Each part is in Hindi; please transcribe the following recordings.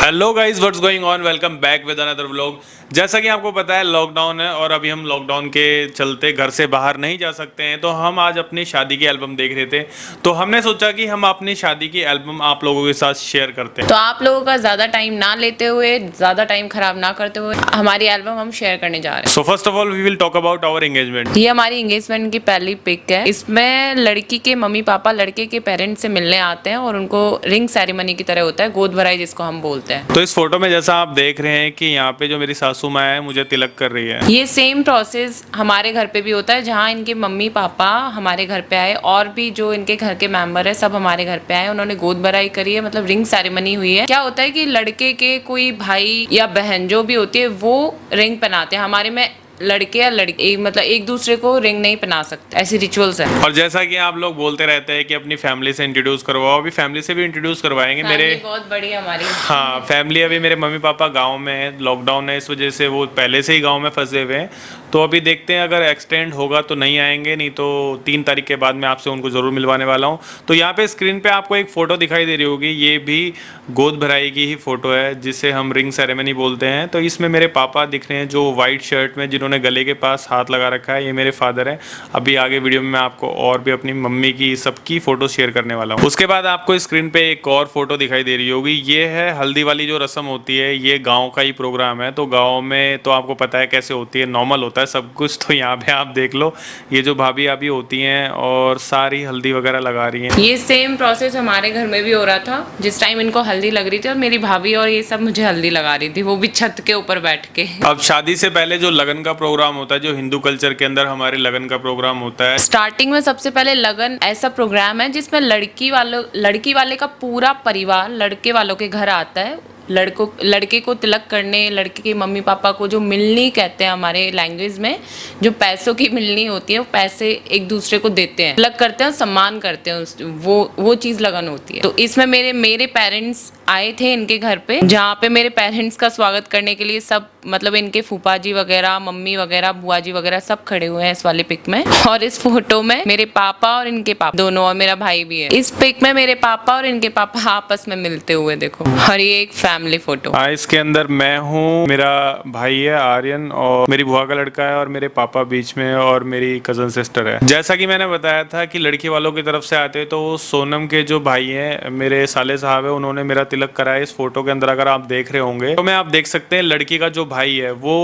Hello guys, what's going on, welcome back with another vlog. जैसा कि आपको पता है लॉकडाउन है और अभी हम लॉकडाउन के चलते घर से बाहर नहीं जा सकते हैं, तो हम आज अपनी शादी की एल्बम देख रहे थे। तो हमने सोचा कि हम अपनी शादी की एल्बम आप लोगों के साथ शेयर करते हैं। तो आप लोगों का ज्यादा टाइम ना लेते हुए, ज्यादा टाइम खराब ना करते हुए हमारी एल्बम हम शेयर करने जा रहे हैं। So first of all we will talk about our engagement. ये हमारी एंगेजमेंट की पहली पिक है। इसमें लड़की के मम्मी पापा लड़के के पेरेंट्स से मिलने आते हैं और उनको रिंग सेरेमनी की तरह होता है, गोद भराई जिसको हम बोलते हैं। तो इस फोटो में जैसा आप देख रहे हैं कि यहाँ पे जो मेरी सासू माँ है मुझे तिलक कर रही है। ये सेम प्रोसेस हमारे घर पे भी होता है, जहाँ इनके मम्मी पापा हमारे घर पे आए और भी जो इनके घर के मेंबर है सब हमारे घर पे आए, उन्होंने गोद भराई करी है, मतलब रिंग सेरेमनी हुई है। क्या होता है कि लड़के के कोई भाई या बहन जो भी होती है वो रिंग पहनाते हैं। हमारे में लड़के या लड़की मतलब एक दूसरे को रिंग नहीं पहना सकते, ऐसी रिचुअल्स है। और जैसा कि आप लोग बोलते रहते हैं कि अपनी फैमिली से इंट्रोड्यूस करवाओ, अभी फैमिली से भी इंट्रोड्यूस करवाएंगे। मेरे बहुत बड़ी है हमारी। हाँ, फैमिली अभी मेरे मम्मी पापा गांव में है, लॉकडाउन है इस वजह से वो पहले से ही गांव में फंसे हुए हैं। तो अभी देखते हैं, अगर एक्सटेंड होगा तो नहीं आएंगे, नहीं तो 3 तारीख के बाद मैं आपसे उनको ज़रूर मिलवाने वाला हूँ। तो यहाँ पे स्क्रीन पे आपको एक फ़ोटो दिखाई दे रही होगी, ये भी गोद भराई की ही फ़ोटो है जिसे हम रिंग सेरेमनी बोलते हैं। तो इसमें मेरे पापा दिख रहे हैं जो वाइट शर्ट में, जिन्होंने गले के पास हाथ लगा रखा है, ये मेरे फादर हैं। अभी आगे वीडियो में मैं आपको और भी अपनी मम्मी की सबकी फ़ोटो शेयर करने वाला हूँ। उसके बाद आपको स्क्रीन पे एक और फोटो दिखाई दे रही होगी, ये है हल्दी वाली जो रस्म होती है। ये गाँव का ही प्रोग्राम है, तो गाँव में तो आपको पता है कैसे होती है, नॉर्मल होता है सब कुछ। तो यहाँ पे आप देख लो, ये जो भाभी अभी होती हैं और सारी हल्दी वगैरह लगा रही हैं। ये सेम प्रोसेस हमारे घर में भी हो रहा था, जिस टाइम इनको हल्दी लग रही थी और मेरी भाभी और ये सब मुझे हल्दी लगा रही थी, वो भी छत के ऊपर बैठ के। अब शादी से पहले जो लगन का प्रोग्राम होता है, जो हिंदू कल्चर के अंदर हमारे लगन का प्रोग्राम होता है, स्टार्टिंग में सबसे पहले लगन ऐसा प्रोग्राम है जिसमें लड़की वाले का पूरा परिवार लड़के वालों के घर आता है। लड़के को तिलक करने, लड़के के मम्मी पापा को जो मिलनी कहते हैं हमारे लैंग्वेज में, जो पैसों की मिलनी होती है, वो पैसे एक दूसरे को देते हैं, तिलक करते हैं, सम्मान करते हैं, वो चीज़ लगन होती है। तो इसमें मेरे पेरेंट्स आए थे इनके घर पे, जहाँ पे मेरे पेरेंट्स का स्वागत करने के लिए सब मतलब इनके फूफा जी वगैरह, मम्मी वगैरह, बुआ जी वगैरह सब खड़े हुए हैं इस वाले पिक में। और इस फोटो में मेरे पापा और इनके पापा दोनों, और मेरा भाई भी है। इस पिक में मेरे पापा और इनके पापा आपस में मिलते हुए देखो। और ये एक फैमिली फोटो। हाँ, इसके अंदर मैं हूँ, मेरा भाई है आर्यन, और मेरी बुआ का लड़का है, और मेरे पापा बीच में, और मेरी कजन सिस्टर है। जैसा कि मैंने बताया था कि लड़की वालों की तरफ से आते हैं, तो वो सोनम के जो भाई हैं, मेरे साले साहब है, उन्होंने मेरा तिलक कराया। इस फोटो के अंदर अगर आप देख रहे होंगे तो मैं आप देख सकते हैं लड़की का जो भाई है वो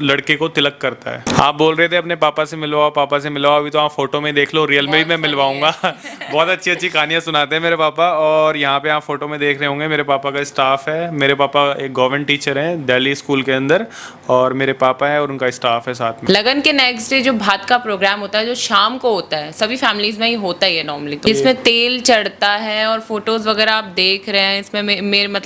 लड़के को तिलक करता है। आप बोल रहे थे अपने पापा से मिलवाओ, पापा से मिलवाओ, अभी तो आप फोटो में देख लो, रियल में भी मैं मिलवाऊंगा। बहुत अच्छी अच्छी कहानियां सुनाते हैं मेरे पापा। और यहाँ पे आप फोटो में देख रहे होंगे मेरे पापा का स्टाफ है। मेरे पापा एक गवर्नमेंट टीचर हैं दिल्ली स्कूल के अंदर, और मेरे पापा है और उनका स्टाफ है साथ में। लगन के नेक्स्ट डे जो भात का प्रोग्राम होता है, जो शाम को होता है, सभी फैमिलीज में ही होता ही है नॉर्मली। तो इसमें तेल चढ़ता है और फोटोज वगैरह आप देख रहे हैं। इसमें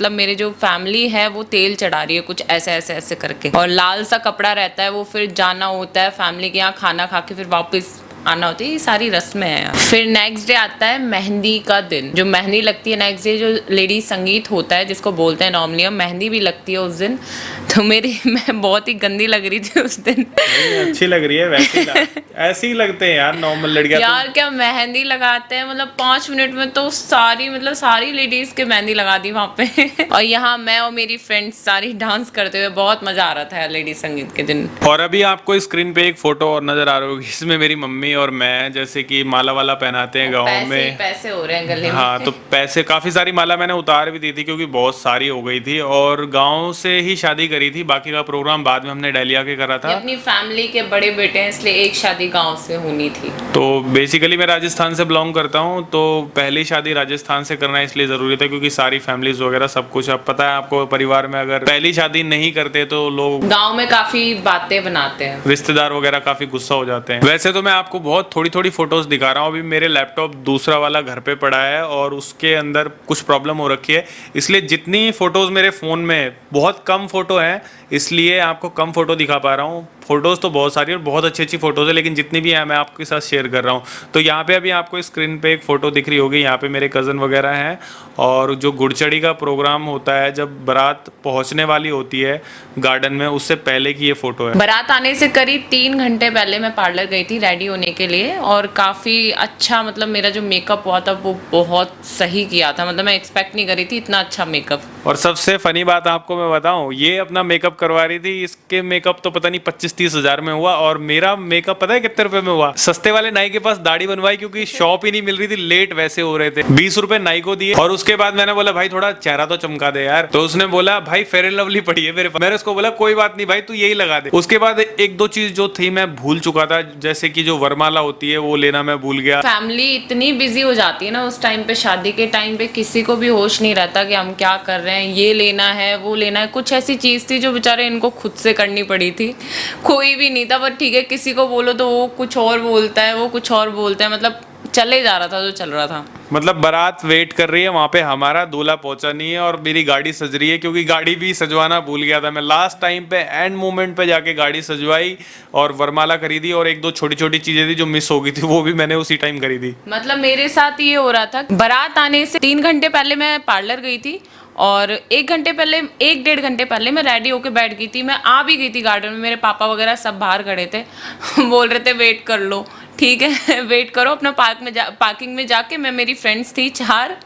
मेरे जो फैमिली है वो तेल चढ़ा रही है कुछ ऐसे ऐसे ऐसे करके, और लाल सा कपड़ा रहता है, वो फिर जाना होता है फैमिली के यहाँ, खाना खा के फिर वापस आना होती है। ये सारी रस्में हैं। फिर नेक्स्ट डे आता है मेहंदी का दिन, जो मेहंदी लगती है नेक्स्ट डे, जो लेडी संगीत होता है जिसको बोलते हैं नॉर्मली, हम मेहंदी भी लगती है उस दिन। तो मैं बहुत ही गंदी लग रही थी उस दिन। अच्छी लग रही है वैसे ऐसे ही लगते हैं यार नॉर्मल लड़कियां यार क्या मेहंदी लगाते हैं, मतलब 5 मिनट में तो सारी लेडीज के मेहंदी लगा दी वहाँ पे। और यहाँ मैं और मेरी फ्रेंड्स सारी डांस करते हुए, बहुत मजा आ रहा था लेडी संगीत के दिन। और अभी आपको स्क्रीन पे एक फोटो और नजर आ रही होगी, इसमें मेरी मम्मी और मैं जैसे कि माला वाला पहनाते हैं गाँव में। पैसे हो रहे हैं गले में। हाँ, तो पैसे, काफी सारी माला मैंने उतार भी दी थी क्योंकि बहुत सारी हो गई थी, और गाँव से ही शादी करी थी। बाकी का प्रोग्राम बाद में हमने दिल्ली आके करा था। अपनी फैमिली के बड़े बेटे हैं, इसलिए एक शादी गांव से होनी थी। तो बेसिकली मैं राजस्थान से बिलोंग करता हूँ, तो पहली शादी राजस्थान से करना इसलिए जरूरी था क्योंकि सारी फैमिलीज वगैरह सब कुछ, अब पता है आपको, परिवार में अगर पहली शादी नहीं करते तो लोग गांव में काफी बातें बनाते हैं, रिश्तेदार वगैरह काफी गुस्सा हो जाते हैं। वैसे तो मैं आपको बहुत थोड़ी थोड़ी फोटोज दिखा रहा हूँ। अभी मेरे लैपटॉप दूसरा वाला घर पे पड़ा है और उसके अंदर कुछ प्रॉब्लम हो रखी है, इसलिए जितनी फोटोज मेरे फोन में बहुत कम फोटो है, इसलिए आपको कम फोटो दिखा पा रहा हूँ। फ़ोटोज़ तो बहुत सारी और बहुत अच्छी अच्छी फ़ोटोज़ है, लेकिन जितनी भी हैं मैं आपके साथ शेयर कर रहा हूँ। तो यहाँ पे अभी आपको स्क्रीन पे एक फ़ोटो दिख रही होगी, यहाँ पे मेरे कज़न वगैरह हैं और जो गुड़चड़ी का प्रोग्राम होता है जब बारात पहुँचने वाली होती है गार्डन में, उससे पहले की ये फ़ोटो है। बारात आने से करीब 3 घंटे पहले मैं पार्लर गई थी रेडी होने के लिए, और काफ़ी अच्छा मतलब मेरा जो मेकअप हुआ था वो बहुत सही किया था। मतलब मैं एक्सपेक्ट नहीं करी थी इतना अच्छा मेकअप। और सबसे फनी बात आपको मैं बताऊं, ये अपना मेकअप करवा रही थी, इसके मेकअप तो पता नहीं 25-30 हज़ार में हुआ, और मेरा मेकअप पता है कितने रुपए में हुआ? सस्ते वाले नाई के पास दाढ़ी बनवाई क्योंकि शॉप ही नहीं मिल रही थी, लेट वैसे हो रहे थे, 20 रुपए नाई को दिए। और उसके बाद मैंने बोला भाई थोड़ा चेहरा तो चमका दे यार, तो उसने बोला भाई फेयर एंड लवली पड़ी है मेरे पास। मैंने उसको बोला कोई बात नहीं भाई तू यही लगा दे। उसके बाद एक दो चीज जो थी मैं भूल चुका था, जैसे कि जो वरमाला होती है वो लेना मैं भूल गया। फैमिली इतनी बिजी हो जाती है ना उस टाइम पे, शादी के टाइम पे किसी को भी होश नहीं रहता कि हम क्या कर रहे हैं, ये लेना है वो लेना है। कुछ ऐसी चीज़ थी जो बेचारे इनको खुद से करनी पड़ी थी, कोई भी नहीं था। पर ठीक है, किसी को बोलो तो वो कुछ और बोलता है, वो कुछ और बोलता है, मतलब चले जा रहा था जो चल रहा था। मतलब बारात वेट कर रही है वहां पे, हमारा दूल्हा पहुंचा नहीं है और मेरी गाड़ी सज रही है, क्योंकि गाड़ी भी सजवाना भूल गया था मैं। लास्ट टाइम पे एंड मोमेंट पे जाके गाड़ी सजवाई और वरमाला खरीदी, और एक दो छोटी छोटी चीजें थी जो मिस हो गई थी वो भी मैंने उसी टाइम खरीदी। मतलब मेरे साथ ये हो रहा था, बारात आने से 3 घंटे पहले मैं पार्लर गई थी, और 1-1.5 घंटे पहले मैं रेडी होके बैठ गई थी। मैं आ भी गई थी गार्डन में, मेरे पापा वगैरह सब बाहर खड़े थे बोल रहे थे वेट कर लो, ठीक है वेट करो। अपना पार्किंग में जाके मैं, मेरी फ्रेंड्स थी 4,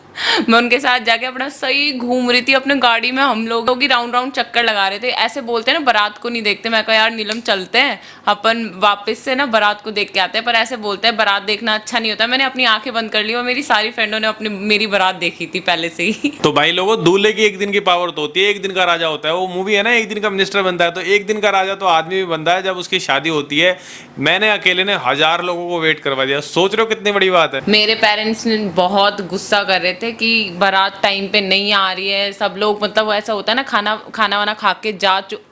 मैं उनके साथ जाके अपना सही घूम रही थी अपने गाड़ी में। हम लोग ही राउंड चक्कर लगा रहे थे। ऐसे बोलते हैं ना बारात को नहीं देखते, मैं कहा यार नीलम चलते हैं अपन वापस से ना बारात को देख के आते हैं, पर ऐसे बोलते हैं बारात देखना अच्छा नहीं होता। मैंने अपनी आंखें बंद कर ली और मेरी सारी फ्रेंडों ने अपनी मेरी बारात देखी थी पहले से ही। तो भाई लोगों, दूल्हे की एक दिन की पावर तो होती है, एक दिन का राजा होता है। वो मूवी है ना, एक दिन का मिनिस्टर बनता है, तो एक दिन का राजा तो आदमी भी बनता है जब उसकी शादी होती है। मैंने अकेले ने 1000 लोगों को वेट करवा दिया, सोच रहे हो कितनी बड़ी बात है। मेरे पेरेंट्स ने बहुत गुस्सा कर रहे थे कि बारात टाइम पे नहीं आ रही है। सब लोग मतलब ऐसा होता है ना, खाना वाना खा के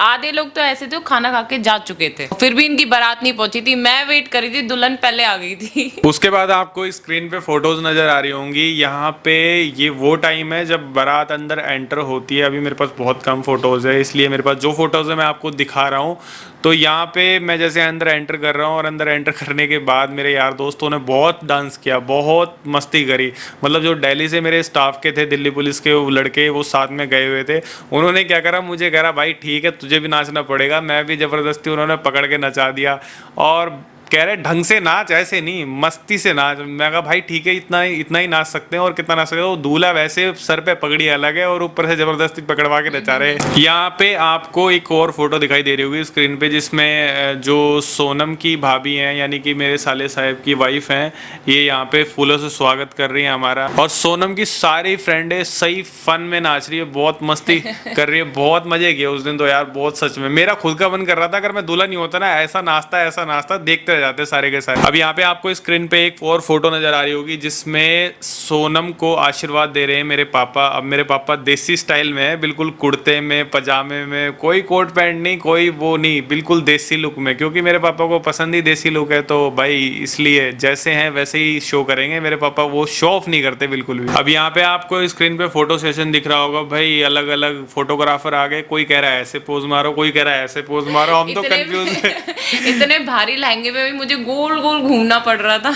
आधे लोग तो ऐसे थे खाना खा के जा चुके थे, फिर भी इनकी बारात नहीं पहुंची थी। मैं वेट कर रही थी, दुल्हन पहले आ गई थी। उसके बाद आपको स्क्रीन पे फोटोज नजर आ रही होंगी। यहाँ पे ये वो टाइम है जब बारात अंदर एंटर होती है। अभी मेरे पास बहुत कम फोटोज है, इसलिए मेरे पास जो फोटोज है मैं आपको दिखा रहा हूँ। तो यहाँ पे मैं जैसे अंदर एंटर कर रहा हूँ, और अंदर एंटर करने के बाद मेरे यार दोस्तों ने बहुत डांस किया, बहुत मस्ती करी। मतलब जो दिल्ली से मेरे स्टाफ के थे, दिल्ली पुलिस के वो लड़के, वो साथ में गए हुए थे, उन्होंने क्या करा, मुझे कह रहा भाई ठीक है तुझे भी नाचना पड़ेगा। मैं भी ज़बरदस्ती उन्होंने पकड़ के नचा दिया, और कह रहे ढंग से नाच, ऐसे नहीं मस्ती से नाच। मैं कहा भाई ठीक है, इतना ही नाच सकते हैं, और कितना नाच सकते हैं। वो दूल्हा वैसे सर पे पगड़ी अलग है और ऊपर से जबरदस्ती पकड़वा के नचा रहे हैं। यहाँ पे आपको एक और फोटो दिखाई दे रही होगी स्क्रीन पे, जिसमें जो सोनम की भाभी हैं, यानी कि मेरे साले साहब की वाइफ हैं, ये यहाँ पे फूलों से स्वागत कर रही है हमारा। और सोनम की सारी फ्रेंडें सही फन में नाच रही है, बहुत मस्ती कर रही है, बहुत मजे किए उस दिन तो यार, बहुत सच में। मेरा खुद का मन कर रहा था अगर मैं दूल्हा नहीं होता ना, ऐसा नाचता देखते जाते सारे के सारे। अब यहाँ पे आपको स्क्रीन पे एक और फोटो नजर आ रही होगी जिसमें सोनम को आशीर्वाद दे रहे हैं मेरे पापा। अब मेरे पापा देसी स्टाइल में है, बिल्कुल कुर्ते में पजामे में, कोई कोट पैंट नहीं, कोई वो नहीं, बिल्कुल देसी लुक में, क्योंकि मेरे पापा को पसंद ही देसी लुक है। तो भाई इसलिए जैसे हैं वैसे ही शो करेंगे मेरे पापा, वो शो ऑफ नहीं करते बिल्कुल भी। अब यहाँ पे आपको स्क्रीन पे फोटो सेशन दिख रहा होगा भाई, अलग अलग फोटोग्राफर आ गए। कोई कह रहा है ऐसे पोज मारो, कोई कह रहा है ऐसे पोज मारो, हम तो कंफ्यूज। इतने भारी लहंगे में भी मुझे गोल गोल घूमना पड़ रहा था।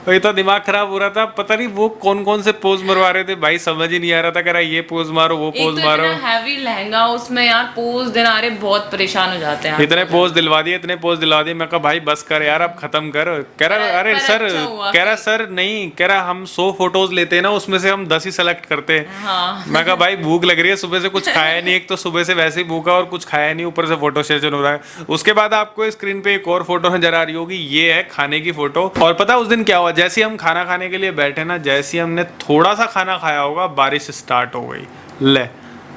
वही तो दिमाग खराब हो रहा था, पता नहीं वो कौन कौन से पोज मरवा रहे थे भाई, समझ ही नहीं आ रहा था। कह रहा ये पोज मारो, वो पोज मारो। हैवी लहंगा उसमें यार, पोज देना, अरे बहुत परेशान हो जाते हैं। इतने पोज दिलवा दिए, इतने पोज दिलवा दिए। मैं कहा भाई बस कर यार, अब खत्म कर। कह रहा अरे सर, कह रहा सर नहीं, कह रहा हम 100 फोटोज लेते हैं ना, उसमें से हम 10 ही सेलेक्ट करते हैं। हाँ। मैं कहा भाई भूख लग रही है, सुबह से कुछ खाया नहीं, एक तो सुबह से वैसे ही भूखा और कुछ खाया नहीं, ऊपर से फोटो सेशन हो रहा है। उसके बाद आपको स्क्रीन पे एक और फोटो नजर आ रही होगी, ये है खाने की फोटो। और पता उस दिन क्या हुआ, जैसे ही हम खाना खाने के लिए बैठे ना, जैसे ही हमने थोड़ा सा खाना खाया होगा, बारिश स्टार्ट हो गई। ले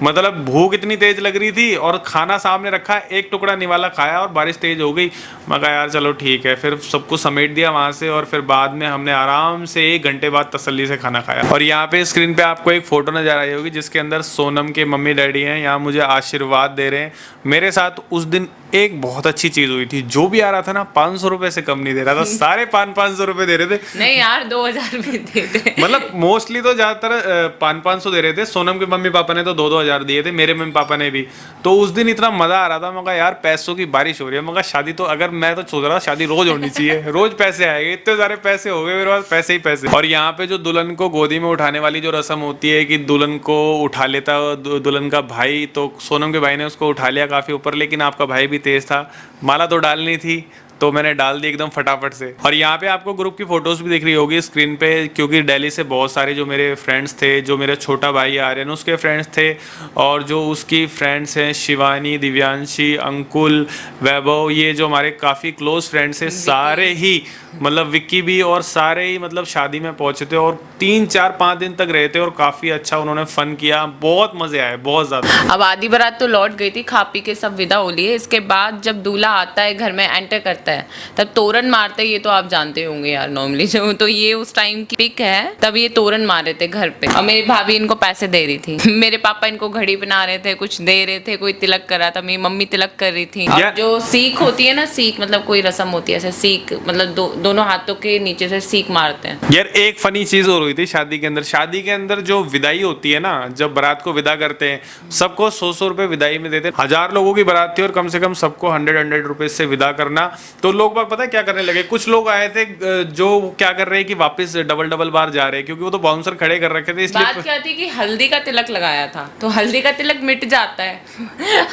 मतलब भूख इतनी तेज लग रही थी और खाना सामने रखा, एक टुकड़ा निवाला खाया और बारिश तेज हो गई। मैं कहा यार चलो ठीक है, फिर सबको समेट दिया वहाँ से, और फिर बाद में हमने आराम से 1 घंटे बाद तसल्ली से खाना खाया। और यहाँ पे स्क्रीन पे आपको एक फोटो नजर आई होगी जिसके अंदर सोनम के मम्मी डैडी हैं, यहाँ मुझे आशीर्वाद दे रहे हैं। मेरे साथ उस दिन एक बहुत अच्छी चीज हुई थी, जो भी आ रहा था ना 500 रुपए से कम नहीं दे रहा था, सारे 500 रुपए दे रहे थे। नहीं यार 2000 भी देते। मतलब मोस्टली तो ज्यादातर 500 दे रहे थे। सोनम के मम्मी पापा ने तो 2-2 हजार दिए थे, मेरे मम्मी पापा ने भी। तो उस दिन इतना मजा आ रहा था, मैं कहा यार पैसों की बारिश हो रही है। मैं कहा शादी तो, अगर मैं तो सोच रहा था शादी रोज होनी चाहिए, रोज पैसे आएंगे, इतने सारे पैसे हो गए मेरे पास, पैसे ही पैसे। और यहाँ पे जो दुल्हन को गोदी में उठाने वाली जो रस्म होती है कि दुल्हन को उठा लेता दुल्हन का भाई, तो सोनम के भाई ने उसको उठा लिया काफी ऊपर, लेकिन आपका भाई भी तेज था, माला तो डालनी थी तो मैंने डाल दी एकदम फटाफट से। और यहाँ पे आपको ग्रुप की फोटोज भी दिख रही होगी स्क्रीन पे, क्योंकि दिल्ली से बहुत सारे जो मेरे फ्रेंड्स थे, जो मेरा छोटा भाई आर्यन उसके फ्रेंड्स थे, और जो उसकी फ्रेंड्स हैं शिवानी, दिव्यांशी, अंकुल, वैभव, ये जो हमारे काफ़ी क्लोज फ्रेंड्स हैं सारे ही, मतलब विक्की भी, और सारे ही मतलब शादी में पहुंचे थे और 3-4-5 दिन तक रहे थे और काफ़ी अच्छा उन्होंने फन किया, बहुत मज़े आए, बहुत ज़्यादा। अब आधी बारात तो लौट गई थी, खा पी के सब विदा हो लिए। इसके बाद जब दूल्हा आता है घर में, एंटर करता है, तब तोरण मारते हैं। ये तो आप जानते होंगे यार नॉर्मली जो, तो ये उस टाइम की पिक है, तब ये तोरण मार रहे थे घर पे और मेरी भाभी इनको पैसे दे रही थी। मेरे पापा इनको घड़ी बना रहे थे, कुछ दे रहे थे, कोई तिलक कर रहा था, मेरी मम्मी तिलक कर रही थी। और जो सीख होती है ना, सीख मतलब कोई रस्म होती है ऐसे, सीख मतलब दोनों हाथों के नीचे से सीख मारते हैं। यार एक फनी चीज और हुई थी शादी के अंदर। शादी के अंदर जो विदाई होती है ना, जब बारात को विदा करते हैं, सबको 100-100 रुपए विदाई में देते हैं। 1000 लोगों की बारात थी और कम से कम सबको 100-100 रुपए से विदा करना। तो लोग बाग पता है क्या करने लगे, कुछ लोग आए थे जो क्या कर रहे हैं कि वापस डबल बार जा रहे हैं, क्योंकि वो तो बाउंसर खड़े कर रखे थे। इसलिए बात क्या थी कि हल्दी का तिलक लगाया था, तो हल्दी का तिलक मिट जाता है।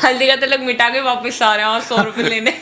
हल्दी का तिलक मिटा के वापस आ रहे हैं और 100 रुपए लेने।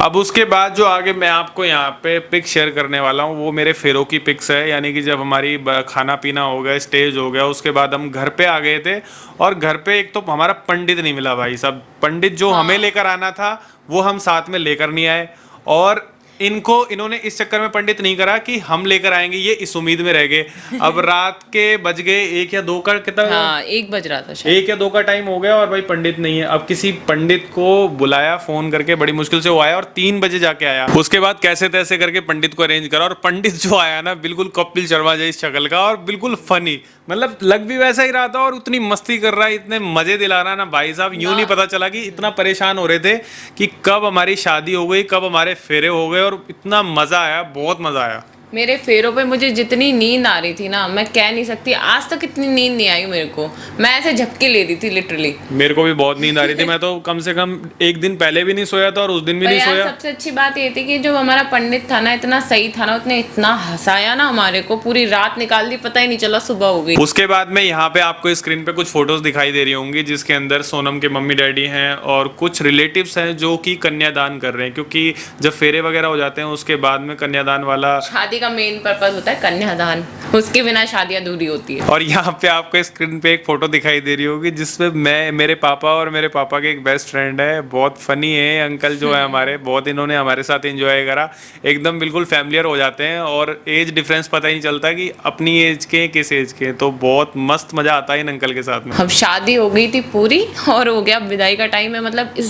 अब उसके बाद जो आगे मैं आपको यहाँ पे पिक शेयर करने वाला हूँ, वो मेरे फेरों की पिक्स है। यानी कि जब हमारी खाना पीना हो गया, स्टेज हो गया, उसके बाद हम घर पे आ गए थे। और घर पे एक तो हमारा पंडित नहीं मिला भाई साहब, पंडित जो हमें लेकर आना था वो हम साथ में लेकर नहीं आए। और इन्होंने इस चक्कर में पंडित नहीं करा कि हम लेकर आएंगे, ये इस उम्मीद में रह गए। अब रात के बज गए 1 या 2 का, कितना? हाँ 1 बज रहा था शायद, 1 या 2 का टाइम हो गया और भाई पंडित नहीं है। अब किसी पंडित को बुलाया फोन करके, बड़ी मुश्किल से वो आया और 3 बजे जाके आया। उसके बाद कैसे तैसे करके पंडित को अरेंज करा, और पंडित जो आया ना बिल्कुल कपिल शर्मा जैसी शक्ल का और बिल्कुल फनी, मतलब लग भी वैसा ही रहा था और उतनी मस्ती कर रहा है, इतने मजे दिला रहा ना भाई साहब। यूं नहीं पता चला कि इतना परेशान हो रहे थे कि कब हमारी शादी हो गई, कब हमारे फेरे हो गए, और इतना मजा आया, बहुत मजा आया। मेरे फेरों पे मुझे जितनी नींद आ रही थी ना, मैं कह नहीं सकती। आज तक इतनी नींद नहीं आई मेरे को, मैं ऐसे झपकी ले रही थी लिटरली। मेरे को भी बहुत नींद आ रही थी। मैं तो कम से कम 1 दिन पहले भी नहीं सोया था और उस दिन भी नहीं सोया। सबसे अच्छी बात ये थी कि जो हमारा पंडित था ना, इतना सही था ना, उसने इतना हंसाया ना हमारे को, पूरी रात निकाल दी, पता ही नहीं चला सुबह हो गई। उसके बाद में यहाँ पे आपको स्क्रीन पे कुछ फोटोज दिखाई दे रही होंगी, जिसके अंदर सोनम के मम्मी डैडी हैं और कुछ रिलेटिव्स हैं जो कि कन्यादान कर रहे हैं, क्योंकि जब फेरे वगैरह हो जाते हैं उसके बाद में कन्यादान वाला, शादी का मेन पर्पज होता है कन्यादान, उसके बिना शादी अधूरी होती है। और यहाँ पे आपको स्क्रीन पे एक फोटो दिखाई दे रही होगी जिसमें मैं, मेरे पापा और मेरे पापा के एक बेस्ट फ्रेंड है, बहुत फनी है अंकल जो है हमारे, बहुत इन्होंने हमारे साथ एंजॉय करा। एकदम बिल्कुल फैमिलियर हो जाते हैं और एज डिफरेंस पता ही नहीं चलता कि अपनी एज के किस एज के, तो बहुत मस्त मजा आता है इन अंकल के साथ में। अब शादी हो गई थी पूरी और हो गया विदाई का टाइम है। मतलब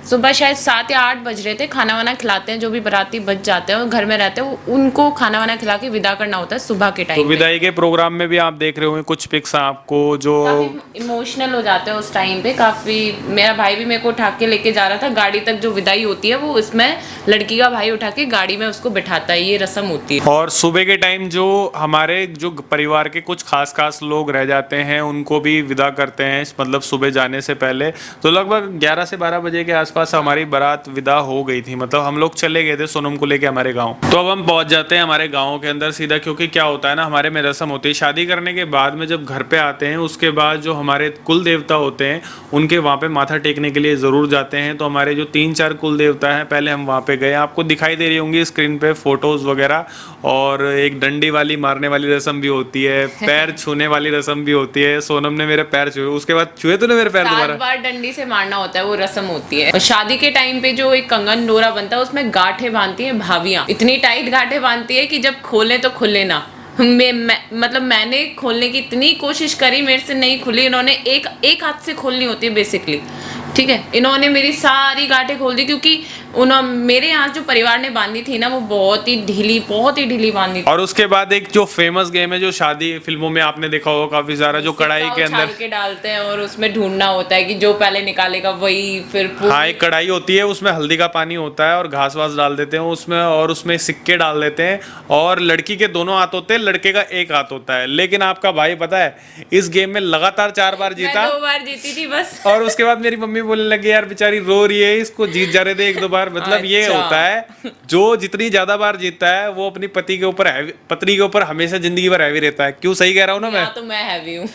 सुबह शायद 7 या 8 बज रहे थे। खाना वाना खिलाते हैं, जो भी बाराती बच जाते हैं और घर में रहते हैं उनको खाना वाना खिला के विदा करना होता है सुबह के टाइम। तो विदाई के प्रोग्राम में भी आप देख रहे होंगे कुछ पिक्स आपको जो इमोशनल हो जाते हैं उस टाइम पे काफी। मेरा भाई भी मेरे को उठा के लेके जा रहा था गाड़ी तक, जो विदाई होती है वो उसमें लड़की का भाई उठा के गाड़ी में उसको बिठाता है, ये रस्म होती है। और सुबह के टाइम जो हमारे जो परिवार के कुछ खास लोग रह जाते हैं उनको भी विदा करते हैं, मतलब सुबह जाने से पहले। तो लगभग 11 से 12 बजे के आसपास हमारी बारात विदा हो गई थी, मतलब हम लोग चले गए थे सोनम को लेके हमारे गाँव। तो अब हम पहुंच जाते हैं हमारे गाँव के अंदर सीधा, क्योंकि क्या होता है ना, हमारे में रस्म होती है शादी करने के बाद में, जब घर पे आते हैं उसके बाद जो हमारे कुल देवता होते हैं उनके वहाँ पे माथा टेकने के लिए ज़रूर जाते हैं। तो हमारे जो 3-4 कुल देवता हैं, पहले हम वहाँ पे गए, आपको दिखाई दे रही होंगी स्क्रीन पे फोटोज़ वगैरह। और एक डंडी वाली मारने वाली रस्म भी होती है, पैर छूने वाली रस्म भी होती है। सोनम ने मेरे पैर छुए, उसके बाद छुए तूने मेरे पैर दोबारा? 7 बार डंडी से मारना होता है, वो रस्म होती है। और शादी के टाइम पे जो एक कंगन डोरा बनता है उसमें गांठें बांधती है भाभियां, इतनी टाइट गांठें बांधती है कि जब खोले तो खुले ना। मतलब मैंने खोलने की इतनी कोशिश करी, मेरे से नहीं खुली। इन्होंने एक हाथ से खोलनी होती है बेसिकली, ठीक है। इन्होंने मेरी सारी गांठें खोल दी, क्योंकि मेरे यहाँ जो परिवार ने बांधी थी ना, वो बहुत ही ढीली बांधी थी। और उसके बाद एक जो फेमस गेम है जो शादी फिल्मों में आपने देखा होगा काफी सारा, जो कढ़ाई के उछाल अंदर के डालते हैं और उसमें ढूंढना होता है कि जो पहले निकालेगा वही फिर हाँ, एक कढ़ाई होती है, उसमें हल्दी का पानी होता है और घास वास डाल देते हैं उसमें, और उसमें सिक्के डाल देते हैं, और लड़की के दोनों हाथ होते हैं, लड़के का एक हाथ होता है। लेकिन आपका भाई पता है इस गेम में लगातार 4 बार जीता। मैं 2 बार जीती थी बस। और उसके बाद मेरी मम्मी बोलने लगी यार बेचारी रो रही है, इसको जीत जा रहे थे 1-2 बार। मतलब ये अच्छा। होता है जो जितनी ज्यादा बार जीतता है वो अपनी पत्नी के ऊपर हमेशा जिंदगी भर हैवी रहता है। क्यों सही कह रहा हूँ ना मैं? तो मैं हैवी हूँ।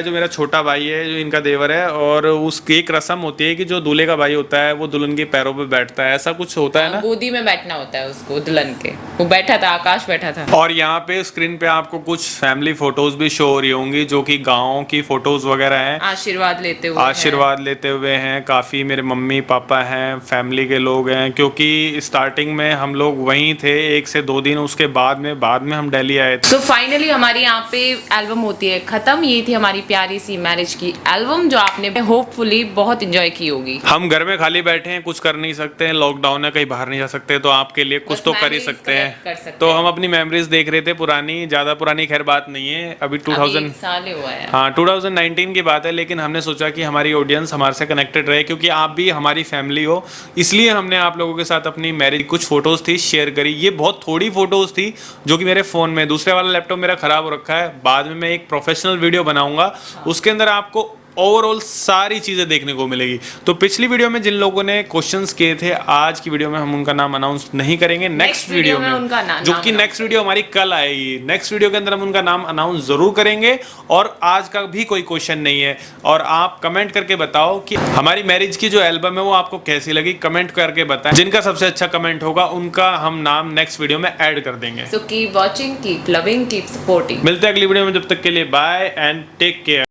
जो मेरा छोटा भाई है, जो इनका देवर है, और उसकी एक रस्म होती है कि जो दूल्हे का भाई होता है वो दुल्हन के पैरों पे बैठता है, ऐसा कुछ होता है ना? गोदी में बैठना होता है उसको दुल्हन के। वो बैठा था, आकाश बैठा था। और यहाँ पे स्क्रीन पे आपको कुछ फैमिली फोटोज भी शो हो रही होंगी, जो कि गाँव की फोटोज वगैरह हैं। आशीर्वाद लेते हुए हैं काफी। मेरे मम्मी पापा हैं, फैमिली के लोग हैं, क्योंकि स्टार्टिंग में हम लोग वहीं थे 1 से 2 दिन, उसके बाद में हम दिल्ली आए थे। तो फाइनली हमारी यहाँ पे एल्बम होती है खत्म। ये थी हमारी प्यारी सी मैरिज की एल्बम, जो आपने होपफुली बहुत एंजॉय की होगी। हम घर में खाली बैठे हैं, कुछ कर नहीं सकते हैं, लॉकडाउन है, कहीं बाहर नहीं जा सकते, तो आपके लिए कुछ बस तो कर ही memories सकते collect कर हैं। सकते तो हैं। हम अपनी मेमोरीज देख रहे थे पुरानी, ज्यादा पुरानी खैर बात नहीं है, अभी 2000 1 साल ही हुआ है। हाँ 2019 की बात है, लेकिन हमने सोचा कि हमारी ऑडियंस हमारे से कनेक्टेड रहे, क्योंकि आप भी हमारी फैमिली हो, इसलिए हमने आप लोगों के साथ अपनी मैरिज कुछ फोटोज थी शेयर करी। ये बहुत थोड़ी फोटोज थी जो कि मेरे फोन में, दूसरे वाला लैपटॉप मेरा खराब हो रखा है, बाद में मैं एक प्रोफेशनल वीडियो बनाऊंगा, उसके अंदर आपको ओवरऑल सारी चीजें देखने को मिलेगी। तो पिछली वीडियो में जिन लोगों ने क्वेश्चंस किए थे, आज की वीडियो में हम उनका नाम अनाउंस नहीं करेंगे, नेक्स्ट वीडियो में उनका नाम जो कि नेक्स्ट वीडियो हमारी कल आएगी, नेक्स्ट वीडियो के अंदर हम उनका नाम अनाउंस जरूर करेंगे। और आज का भी कोई क्वेश्चन नहीं है, और आप कमेंट करके बताओ कि हमारी मैरिज की जो एल्बम है वो आपको कैसी लगी, कमेंट करके बताएं। जिनका सबसे अच्छा कमेंट होगा उनका हम नाम नेक्स्ट वीडियो में ऐड कर देंगे। So keep watching, keep loving, keep supporting. मिलते हैं अगली वीडियो में, जब तक के लिए बाय एंड टेक केयर।